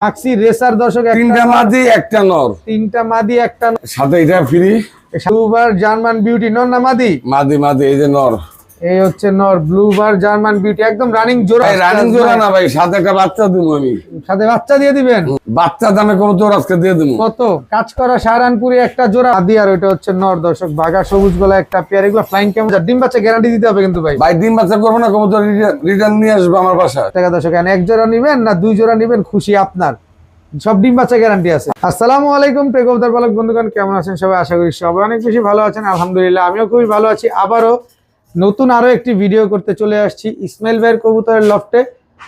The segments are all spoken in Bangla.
মাক্সি রেসার দর্শক, তিনটা মাদি একটা নর, তিনটা মাদি একটা সাথে এটা ফ্রি। ব্লুবার জার্মান বিউটি নর না মাদি? মাদি মাদি, এই যে নর, এই হচ্ছে নর। ব্লুবার জার্মান বিউটি একদম রানিং জোড়া। রানিং জোড়া না ভাই, সাথে একটা বাচ্চা দেবো আমি। সাথে বাচ্চা দিয়ে দিবেন? বাচ্চা দামে কবুতর আজকে দিয়ে দেবো। কত? কাজ করা সাহারানপুরি একটা জোড়া মাদি, আর ওইটা হচ্ছে নর দর্শক। বাঘা সবুজ গলা একটা পেয়ার। এগুলো ফ্লাইং কেমন? ডিম বাচ্চা গ্যারান্টি দিতে হবে কিন্তু ভাই। ভাই ডিম বাচ্চা করবো না, কবুতর রিটার্ন নিয়ে আসবো আমার বাসায়। টাকা দর্শক, এক জোড়া নিবেন না দুই জোড়া নিবেন, খুশি আপনার। সব ডিম বাচ্চা গ্যারান্টি আছে। আসসালামু আলাইকুম প্রিয় কবুতর পালক বন্ধুগণ, কেমন আছেন সবাই? আশা করি সবাই অনেক বেশি ভালো আছেন। আলহামদুলিল্লাহ আমিও খুবই ভালো আছি। আবারও নতুন আরো একটি ভিডিও করতে চলে আসছি ইসমাইল ভাইয়ের কবুতরের লফটে।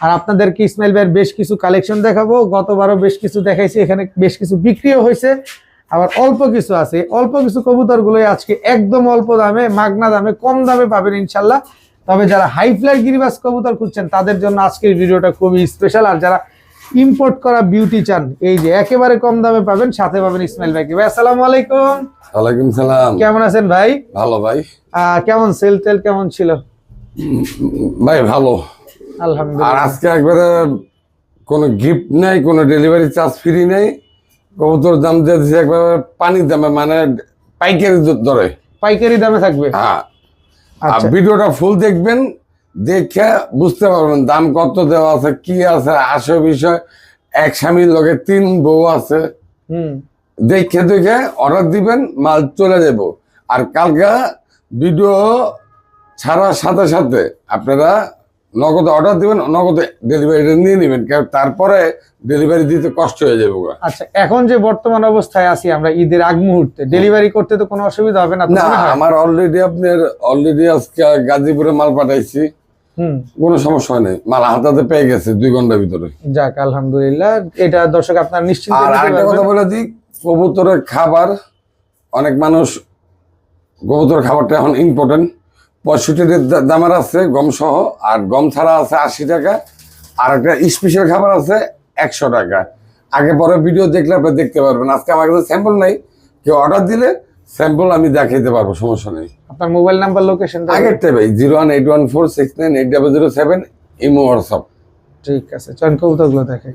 আর আপনাদেরকে ইসমাইল ভাইয়ের বেশ কিছু কালেকশন দেখাবো। গতবারও বেশ কিছু দেখাইছি, এখানে বেশ কিছু বিক্রিও হয়েছে, আবার অল্প কিছু আছে। অল্প কিছু কবুতরগুলোই আজকে একদম অল্প দামে, মাগনা দামে, কম দামে পাবেন ইনশাল্লাহ। তবে যারা হাই ফ্লাই গিরিবাস কবুতর খুঁজছেন তাদের জন্য আজকের ভিডিওটা খুবই স্পেশাল। আর যারা ইম্পোর্ট করা বিউটি চান, এই যে একেবারে কম দামে পাবেন, সাথে পাবেন ইসমাইল ভাইকে। ভাই আসসালামু আলাইকুম। ওয়ালাইকুম সালাম। কেমন আছেন ভাই? ভালো ভাই। কেমন সেল টেল কেমন ছিল? ভাই ভালো আলহামদুলিল্লাহ। আর আজকে একবারে কোনো গিফট নাই, কোনো ডেলিভারি চার্জ ফ্রি নাই। কবুতর দাম দিয়ে দিচ্ছে একবারে পানির দামে, মানে পাইকারি দরে। পাইকারি দামে থাকবে? হ্যাঁ। আর আচ্ছা। ভিডিওটা ফুল দেখবেন, দেখে বুঝতে পারবেন দাম কত দেওয়া আছে, কি আছে, আসে বিষয়। এক স্বামীর লগে 3 বউ আছে। দেখে দেখে অর্ডার দিবেন, মাল চলে যাব। আর কালকে ভিডিও ছাড়ার সাথে সাথে আপনারা নগদে অর্ডার দিবেন, নগদে ডেলিভারিটা নিয়ে নেবেন, কারণ তারপরে ডেলিভারি দিতে কষ্ট হয়ে যাবে। আচ্ছা, এখন যে বর্তমান অবস্থায় আছি আমরা, ঈদের আগ মুহূর্তে ডেলিভারি করতে তো কোনো অসুবিধা হবে না? না, আমার অলরেডি আজকে গাজীপুরে মাল পাঠাইছি, কোনো সমস্যা নেই। মাল হাতাতে পেয়ে গেছে 2 ঘন্টার ভিতরে। যাক আলহামদুলিল্লাহ। এটা দর্শক আপনার নিশ্চিন্ত। আর একটা কথা বলে দিই, কবুতরের খাবার, অনেক মানুষ কবুতরের খাবারটা এখন ইম্পর্টেন্ট। 65 দামের আছে গম সহ, আর গম ছাড়া আছে 80 টাকা। আর একটা স্পেশাল খাবার আছে 100 টাকা। আগে পরে ভিডিও দেখলে আপনি দেখতে পারবেন। আজকে আমার কাছে স্যাম্পল নাই, কেউ অর্ডার দিলে স্যাম্পল আমি দেখাইতে পারবো, সমস্যা নেই। আপনার মোবাইল নাম্বার, লোকেশন? আগেরটাই ভাই, 01814698007, ইমো হোয়াটসঅ্যাপ। ঠিক আছে, চল কবুতরগুলো দেখে।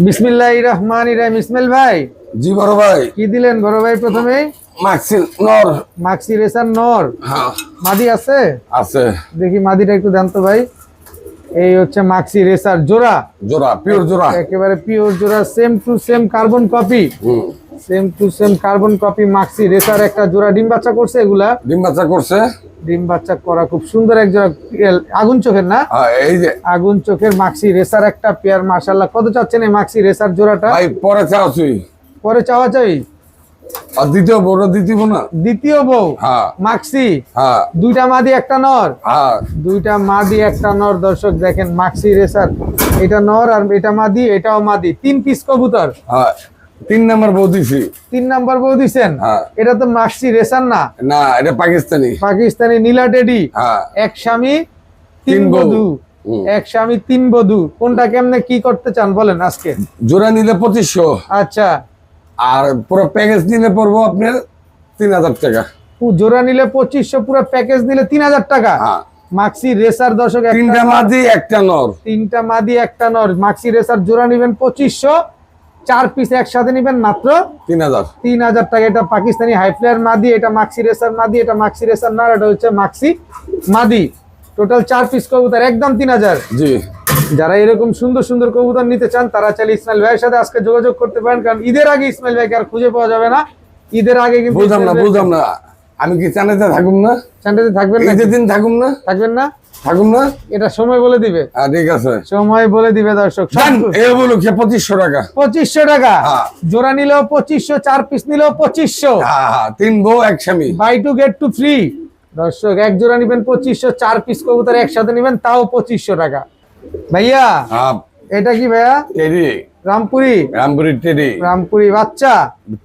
বিসমিল্লাহির রহমানির রহিম। ইসমাইল ভাই। জি বড় ভাই। কি দিলেন বড় ভাই প্রথমেই? মাক্সি নর। মাক্সি রেসার নর। হ্যাঁ মাদি আছে? আছে। দেখি মাদিটা একটু দেন তো ভাই। এই হচ্ছে মাক্সি রেসার জোড়া। জোড়া, পিওর জোড়া, একেবারে পিওর জোড়া, same to same carbon copy. Same to same carbon copy maxi racer একটা জোড়া। ডিম বাচ্চা করছে এগুলা? ডিম বাচ্চা করছে। ডিম বাচ্চা করা খুব সুন্দর এক জোড়া। আগুন চোখের না? এই যে আগুন চোখের মাক্সি রেসার একটা পেয়ার। মাশাআল্লাহ। কত চাচ্ছেন এই মাক্সি রেসার জোড়াটা? ভাই পরে চাওছি। পরে চাওয়া চাই? আর দ্বিতীয় বউটা দিতিব না? দ্বিতীয় বউ? হ্যাঁ। মাক্সি? হ্যাঁ। দুইটা মাদি একটা নর? হ্যাঁ। দুইটা মাদি একটা নর দর্শক দেখেন। মাক্সি রেসার, এটা নর আর এটা মাদি, এটাও মাদি। 3 পিস কবুতর। হ্যাঁ, 3 নাম্বার বউ দিছি। 3 নাম্বার বউ দিছেন? হ্যাঁ। এটা তো মাক্সি রেসার না? না, এটা পাকিস্তানি। পাকিস্তানি নীলা টেডি। হ্যাঁ। এক স্বামী 3 বধূ। এক স্বামী 3 বধূ। কোনটা কেমনে কি করতে চান বলেন আজকে? জোড়া নিলে 2500। আচ্ছা। আর পুরো প্যাকেজ নিলে পড়বো আপনার 3000 টাকা। জোড়া নিলে 2500, পুরো প্যাকেজ নিলে 3000 টাকা। হ্যাঁ। মাক্সি রেসার দর্শক, 3টা মাদি একটা নর। 3টা মাদি একটা নর। মাক্সি রেসার জোড়া নিবেন 2500, 4 পিস একসাথে নিবেন মাত্র 3000 টাকা। এটা পাকিস্তানি হাই ফ্লায়ার মাদি, এটা মাক্সি রেসার মাদি, এটা মাক্সি রেসার নর, এটা হচ্ছে মাক্সি মাদি। টোটাল 4 পিস কবুতর, একদম 3000। জি। যারা এরকম সুন্দর সুন্দর কবুতর নিতে চান তারা চাইলে ইসমাইল ভাইয়ের সাথে আজকে যোগাযোগ করতে পারেন, কারণ ঈদের আগে ইসমাইল ভাইকে আর খুঁজে পাওয়া যাবে না। ঈদের আগে কিন্তু বুঝলাম না, আমি কি চান্দাতে থাকুম না? চান্দাতে থাকবেন না? ঈদের দিন থাকুম না? থাকবেন না? থাকুম না। এটা সময় বলে দিবে। ঠিক আছে, সময় বলে দিবে দর্শক। এই বলুন 2500 টাকা। 2500 টাকা জোড়া নিলেও 2500, 4 পিস নিলেও 2500। হ্যাঁ, 3 বউ এক স্বামী। Buy two get two free দর্শক। এক জোড়া নিবেন 2500, 4 পিস কবুতর একসাথে নিবেন, তাও 2500 টাকা। ভাইয়া এটা কি ভাইয়া? টেডি। রামপুরি টেডি। রামপুরি বাচ্চা?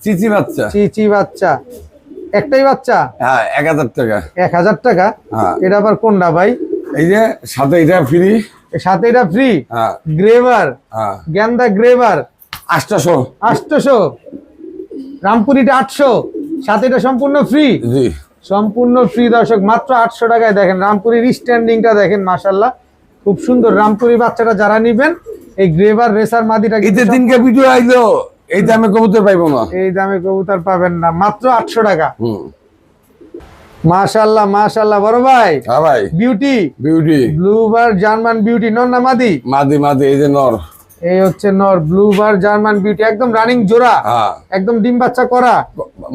চিচি বাচ্চা। চিচি বাচ্চা। একটাই বাচ্চা? হ্যাঁ, 1000 টাকা। 1000 টাকা? হ্যাঁ। এটা আবার কোনটা ভাই? এই যে সাথে এটা ফ্রি। সাথে এটা ফ্রি? হ্যাঁ। গ্রেভার? হ্যাঁ। গ্যান্দা গ্রেভার 800। 800। রামপুরিটা 800, সাথে এটা সম্পূর্ণ ফ্রি? জি, সম্পূর্ণ ফ্রি দর্শক, মাত্র 800 টাকায়। দেখেন রামপুরির স্ট্যান্ডিংটা দেখেন, মাশাআল্লাহ খুব সুন্দর। রামপুরি বাচ্চাটা যারা নিবেন এই গ্রেভার রেসার মাদিটা ঈদের দিনকে ভিডিও আইলো, এই দামে কবুতর পাইবো না। এই দামে কবুতর পাবেন না, মাত্র 800 টাকা। হুম, মাশাআল্লাহ মাশাআল্লাহ বড় ভাই, হ্যাঁ ভাই, বিউটি বিউটি ব্লুবার জার্মান বিউটি, নর না মাদি? মাদি মাদি, এই যে নর। এই হচ্ছে নর, ব্লুবার জার্মান বিউটি, একদম রানিং জোড়া, হ্যাঁ, একদম ডিম বাচ্চা করা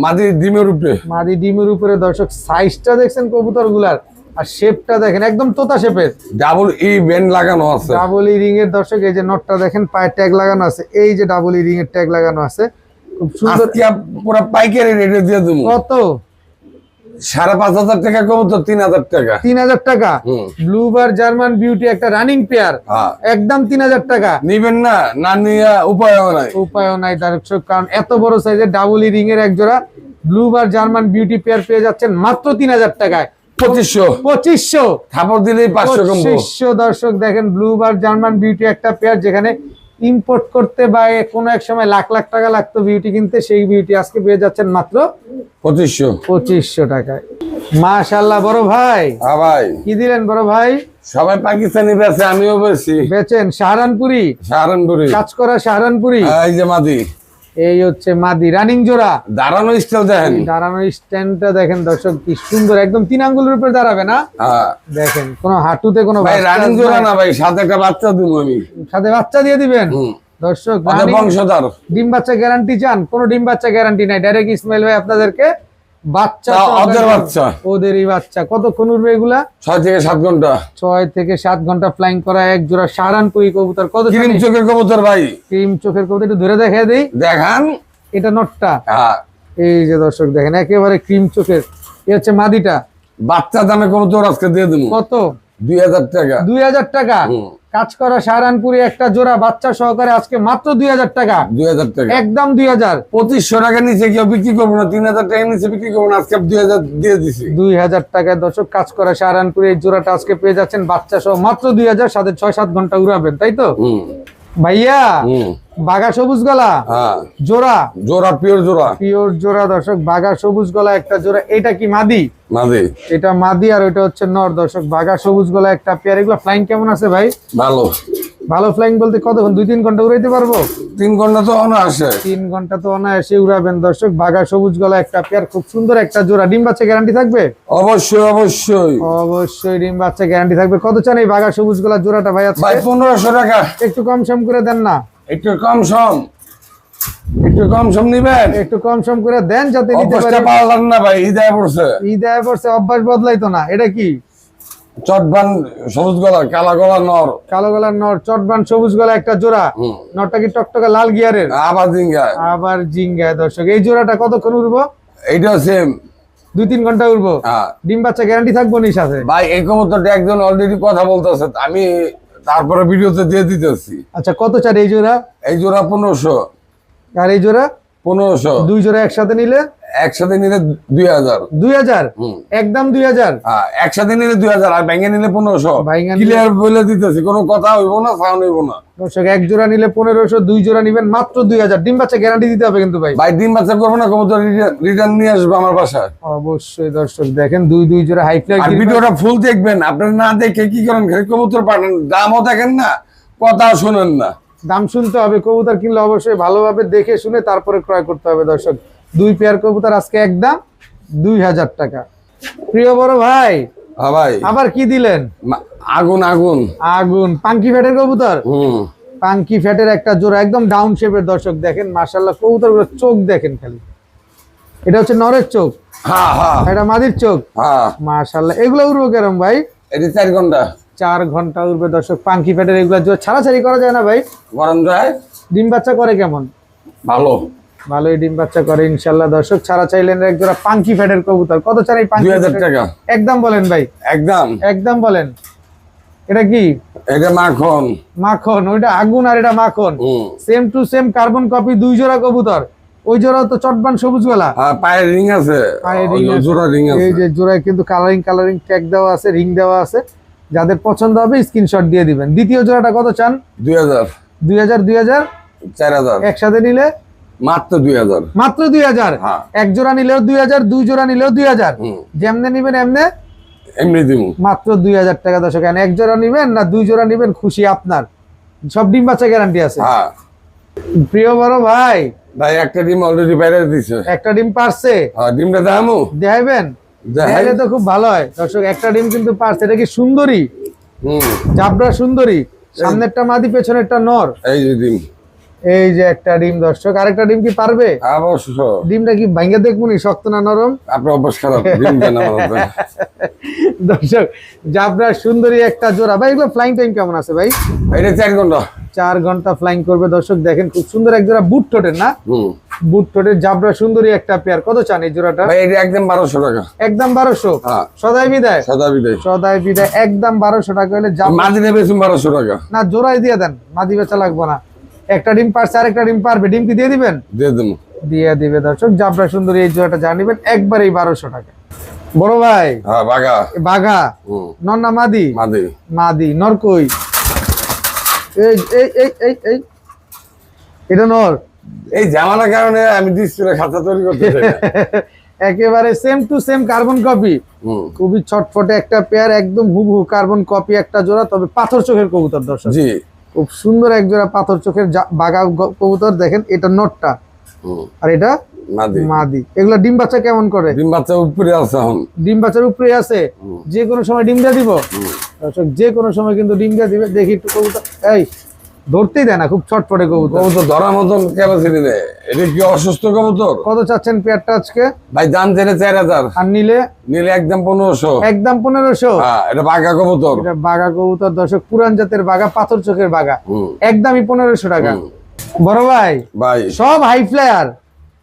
মাদি ডিমের উপরে। মাদি ডিমের উপরে। দর্শক সাইজটা দেখছেন কবুতর গুলার, আর শেপটা দেখেন একদম তোতা শেপের, ডাবল ই ব্যান্ড লাগানো আছে। ডাবল ই রিং এর। দর্শক এই যে নটটা দেখেন, পায়ে ট্যাগ লাগানো আছে, এই যে ডাবল ই রিং এর ট্যাগ লাগানো আছে, খুব সুন্দর। আজকে পুরো পাইকারি রেটে দিয়ে দেবো। কত? 5,500 টাকা কবুতর, 3,000 টাকা। 3000 টাকা। হুম। ব্লুবার জার্মান বিউটি একটা রানিং পেয়ার, হ্যাঁ, একদম 3000 টাকা। নিবেন না, না নিয়ে উপায়ও নাই। উপায়ও নাই দর্শক, কারণ এত বড় সাইজের ডাবল ই রিং এর এক জোড়া ব্লুবার জার্মান বিউটি পেয়ার পেয়ে যাচ্ছেন মাত্র 3000 টাকায়। 2500 থাপড় দিলেই 500 কমবো। 2500। দর্শক দেখেন ব্লুবার জার্মান বিউটি একটা পেয়ার, যেখানে ইম্পোর্ট করতে বা কোনো এক সময় লাখ লাখ টাকা লাগতো বিউটি কিনতে, সেই বিউটি আজকে পেয়ে যাচ্ছেন মাত্র 2500 টাকায়। মাশাআল্লাহ বড় ভাই, হ্যাঁ ভাই, কি দিলেন বড় ভাই? সবাই পাকিস্তানি বেছে, আমিও বেছি। বেচেন সাহারানপুরি, সাহারানপুরি কাজ করা সাহারানপুরি। এই যে মাদি, এই হচ্ছে মাদি রানিং জোড়া। দাঁড়ানো স্টাইল দেখেন, দাঁড়ানোর স্ট্যান্ডটা দেখেন দর্শক, কি সুন্দর, একদম 3 আঙ্গুলের উপরে দাঁড়াবে না? হ্যাঁ দেখেন কোনো হাঁটুতে কোনো ভাই, বাচ্চা রানিং নাই। জোড়া না ভাই, সাথে একটা বাচ্চা দিব আমি। সাথে বাচ্চা দিয়ে দিবেন? হুম, দর্শক ওদের running বংশধর। ডিম বাচ্চা গ্যারান্টি চান? কোনো ডিম বাচ্চা গ্যারান্টি নাই, ডাইরেক্ট ইসমাইল ভাই আপনাদেরকে বাচ্চা তাও সহকারে ওদের বাচ্চা। ওদেরই বাচ্চা। কতক্ষণ উঠবে এগুলা? 6 থেকে 7 ঘন্টা। 6 থেকে 7 ঘন্টা ফ্লাইং করা এক জোড়া সাহারানপুরি কবুতর। কত ক্রিম চোখের কবুতর ভাই, ক্রিম চোখের কবুতর, একটু ধরে দেখাই দেই। দেখান। এটা নটটা, হ্যাঁ, এই যে দর্শক দেখেন একেবারে ক্রিম চোখের। এই হচ্ছে মাদিটা। বাচ্চা দামে কবুতর আজকে দিয়ে দেবো। কত? 2000 টাকা। 2000 টাকা। হুম। কাজ করা সাহারানপুরি একটা জোড়া বাচ্চা সহকারে আজকে মাত্র 2000 টাকা। 2000 টাকা, একদম 2000। 2500 টাকা নিচে কেউ বিক্রি করবো না, 3000 টাকা নিচে বিক্রি করবো না, আজকে 2000 দিয়ে দিছি। 2000 টাকায় দর্শক কাজ করা সাহারানপুরি এই জোড়াটা আজকে পেয়ে যাচ্ছেন বাচ্চা সহ মাত্র 2000। সাথে 6-7 ঘন্টা উড়াবেন, তাই তো হুম, ভাইয়া? হুম, বাঘা সবুজ গলা হ্যাঁ, জোড়া, জোড়া পিওর জোড়া। পিওর জোড়া দর্শক, বাঘা সবুজ গলা একটা জোড়া। এটা কি মাদি? মাদি। এটা মাদি আর ওইটা হচ্ছে নর। দর্শক বাঘা সবুজ গলা একটা পেয়ার। এগুলো ফ্লাইং কেমন আছে ভাই? ভালো। ভালো ফ্লাইং বলতে কতক্ষণ? 2-3 ঘন্টা উড়াইতে পারবো? 3 ঘন্টা তো অনায়াসে। 3 ঘন্টা তো অনায়াসে উড়াবেন দর্শক। বাঘা সবুজ গলা একটা পেয়ার, খুব সুন্দর একটা জোড়া। ডিম বাচ্চা গ্যারান্টি থাকবে? অবশ্যই অবশ্যই অবশ্যই ডিম বাচ্চা গ্যারান্টি থাকবে। কত চান এই বাঘা সবুজ গলা জোড়াটা ভাই? ভাই আজকে 1500 টাকা। একটু কম সম করে দেন না? একটু কম সম, একটু কম সম নিবেন। একটু কম সম করে দেন যাতে নিতে অবস্থা পারি। পারলাম না ভাই, ঈদায় পড়ছে। ঈদ আয় পড়ছে, অভ্যাস বদলাইতো না। এটা কি? চটবান সবুজ গলা, কালা গলা নর। কালো গলার নর, চটবান সবুজ গলা একটা জোড়া। হুম, নরটা কি টকটকা লাল গিয়ারের? আবার জিঙ্গায়। আবার জিঙ্গায় দর্শক। এই জোড়াটা কতক্ষণ উড়বো? এইটা সেম। 2-3 ঘন্টা উড়বো। হ্যাঁ ডিম বাচ্চা গ্যারান্টি থাকবো নি সাথে? ভাই, এই কবুতরটা একজন অলরেডি কথা বলতেছে, আমি তারপরে ভিডিওতে দিয়ে দিতেছি। আচ্ছা কত চার এই জোড়া? এই জোড়া 1500। আর এই জোড়া? 1500। 2 জোড়া একসাথে নিলে? একসাথে নিলে 2000। 2000? হুম, একদম 2000? হ্যাঁ, একসাথে নিলে 2000 আর ব্যাংকে নিলে 1500। ভাইঙ্গা নিলে- ক্লিয়ার বলে দিতেছি, কোনো কথা হইব না, সাউন্ড হইব না। দর্শক এক জোড়া নিলে 1500, 2 জোড়া নিবেন মাত্র 2000। ডিম বাচ্চা গ্যারান্টি দিতে হবে কিন্তু ভাই। ভাই ডিম বাচ্চা করবো না, কবুতর রিটার্ন নিয়ে আসবো আমার বাসায়। অবশ্যই দর্শক দেখেন 2 জোড়া হাই ফ্লাই। আর ভিডিওটা ফুল দেখবেন, আপনারা না দেখে কি করেন, খালি কবুতর পাঠান, দামও দেখেন না, কথাও শুনেন না। দাম শুনতে হবে, কবুতর কিনলে অবশ্যই ভালোভাবে দেখে শুনে তারপরে ক্রয় করতে হবে দর্শক। 2 পেয়ার কবুতর আজকে একদম 2000 টাকা। প্রিয় বড় ভাই, হ্যাঁ ভাই, আবার কি দিলেন? আগুন আগুন। আগুন পাঙ্কি ফ্যাটের কবুতর। হুম, পাঙ্কি ফ্যাটের একটা জোড়া, একদম ডাউন শেপের দর্শক দেখেন। মাশাআল্লাহ কবুতর চোখ দেখেন খালি। এটা হচ্ছে নরের চোখ, হ্যাঁ হ্যাঁ এটা মাদির চোখ। হ্যাঁ। মাশাআল্লাহ এগুলো উড়বো কেরম ভাই? এটি 4 ঘন্টা 4 ঘন্টা উড়বে দর্শক। পাঙ্কি ফ্যাটের এগুলো জোড়া ছাড়াছাড়ি করা যায় না ভাই? গরম যায়। ডিম বাচ্চা করে কেমন? ভালো। ভালোই ডিম বাচ্চা করে ইনশাল্লাহ দর্শক। ছাড়া চাইলেন এক জোড়া পাঙ্কি ফ্যাটের কবুতর। কত চান এই পাঙ্কি 2000 ফ্যাটের? টাকা। একদম বলেন ভাই, একদম। একদম বলেন। এটা কি? এটা মাখন। মাখন। ওইটা আগুন আর এটা মাখন, হুম, same to same carbon copy. 2 জোড়া কবুতর। ওই জোড়া তো চটবান সবুজ গলা, হ্যাঁ, পায়ে রিং আছে, পায়ে ring আছে। জোড়া রিং এই আছে। যে জোড়ায় কিন্তু কালারিং ট্যাগ দেওয়া আছে, রিং দেওয়া আছে। যাদের পছন্দ হবে স্ক্রিনশট দিয়ে দিবেন। দ্বিতীয় জোড়াটা কত চান? 2000 2000 4000 একসাথে নিলে মাত্র 2000। মাত্র 2000। হ্যাঁ। এক জোড়া নিলেও 2000, 2 জোড়া নিলেও 2000। হুম, যেমনে নিবেন এমনে এমনি দিব। মাত্র 2000 টাকা দর্শক। এক জোড়া নিবেন না 2 জোড়া নিবেন, খুশি আপনার। সব ডিম বাচ্চা গ্যারান্টি আছে। হ্যাঁ প্রিয় বড় ভাই, ভাই একটা ডিম অলরেডি বাইরে দিছে। একটা ডিম পারছে, হ্যাঁ ডিমটা দামু দেখাইবেন? দেখাইলে তো খুব ভালো হয় দর্শক। একটা ডিম কিন্তু পারছে। এটা কি সুন্দরী? জাবরা সুন্দরী। সামনেরটা মাদি, পেছনেরটা নর। এই যে ডিম, এই যে একটা ডিম দর্শক। আরেকটা ডিম কি পারবে? অবশ্য। ডিমটা কি ভাঙ্গা দেখবনি শক্ত না নরম? আপনার অভ্যাস খারাপ, ডিম কেন আমার? দর্শক জাবরা সুন্দরী একটা জোড়া। ভাই এগুলো ফ্লাইং টাইম কেমন আছে ভাই? এটা 4 ঘন্টা। 4 ঘন্টা ফ্লাইং করবে দর্শক। দেখেন খুব সুন্দর এক জোড়া বুট ঠোঁটের না? বুট ঠোঁটের জাবরা সুন্দরী একটা পেয়ার। কত চান এই জোড়াটা? ভাই এটা একদম 1200 টাকা। একদম 1200? হ্যাঁ। সদাই বিদায়? সদা বিদায়। সদাই বিদায় একদম 1200 টাকা হলে মাদি নেবে 1200 টাকা। না জোড়াই দিয়ে দেন, মাদি বেচা লাগবে না। একটা ডিম পারছে, আরেকটা ডিম পারবে। ডিম কি দিয়ে দিবেন? দিয়ে দেবো। দিয়ে দিবে দর্শক। জাবরা সুন্দরী এই জোড়াটা জানিবেন একবারেই 1200 টাকা। বড় ভাই, হ্যাঁ বাগা। বাঘা নর না মাদি? মাদি। মাদি। নর কই? এই এই এই এই এই এটা নর। এই জামানার কারণে আমি ডিসপ্লে খাতা তৈরি করতে চাই না। একেবারে same to same carbon copy. খুবই ছটফটে একটা পেয়ার, একদম হুবহু কার্বন কপি একটা জোড়া। তবে পাথর চোখের কবুতর দর্শক। জি খুব সুন্দর এক জোড়া পাথর চোখের বাঘা কবুতর। দেখেন এটা নটটা আর এটা মাদি। মাদি। এগুলো ডিম বাচ্চা কেমন করে? ডিম বাচ্চা উপরে আছে এখন। ডিম বাচ্চার উপরে আছে। যে কোনো সময় ডিম দিয়ে দিব দর্শক, যে কোনো সময় কিন্তু ডিম দিয়ে দিবে। দেখি একটু কবুতর, এই ধরতেই দেয় না, খুব ছটফটে কবুতর। কবুতর ধরার মতন ক্যাপাসিটি নেই। এটা কি অসুস্থ কবুতর? কত চাচ্ছেন পেয়ারটা আজকে? ভাই দাম জেনে 4000। আর নিলে? নিলে একদম 1500। একদম 1500। হ্যাঁ এটা বাঘা কবুতর। এটা বাঘা কবুতর দর্শক, পুরান জাতের বাঘা, পাথর চোখের বাঘা। একদমই 1500 টাকা। বড় ভাই, ভাই সব হাই ফ্লায়ার।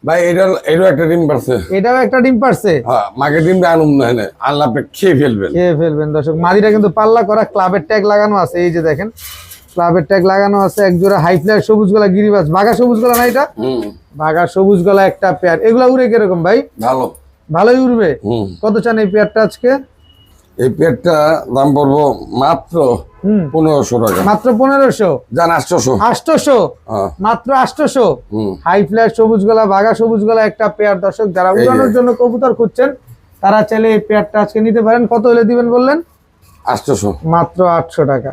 ভাই এটাও একটা ডিম পারছে। এটাও একটা ডিম পারছে। হ্যাঁ মাকে ডিমটা আনুম না এনে আনলে আপনি খেয়ে ফেলবেন। খেয়ে ফেলবেন দর্শক। মাদিটা কিন্তু পাল্লা করা, ক্লাবের ট্যাগ লাগানো আছে। এই যে দেখেন ক্লাবের ট্যাগ লাগানো আছে। এক জোড়া হাই ফ্লায়ার সবুজ গলা গিরিবাজ। বাঘা সবুজ গলা না এটা? বাঘা সবুজ গলা একটা পেয়ার। এগুলা উড়ে কিরকম ভাই? ভালো, ভালোই উড়বে। কত চান এই পেয়ারটা আজকে? এই পেটটা দাম পড়বো মাত্র 1500 টাকা। মাত্র 1500? জান 800। 800? মাত্র 800? হাই ফ্লায়ার সবুজ গলা বাঘা সবুজ গলা একটা পেয়ার দর্শক। যারা উড়ানোর জন্য কবুতর খুঁজছেন তারা চাইলে এই পেয়ারটা আজকে নিতে পারেন। কত হলে দিবেন বললেন? 800। মাত্র 800 টাকা।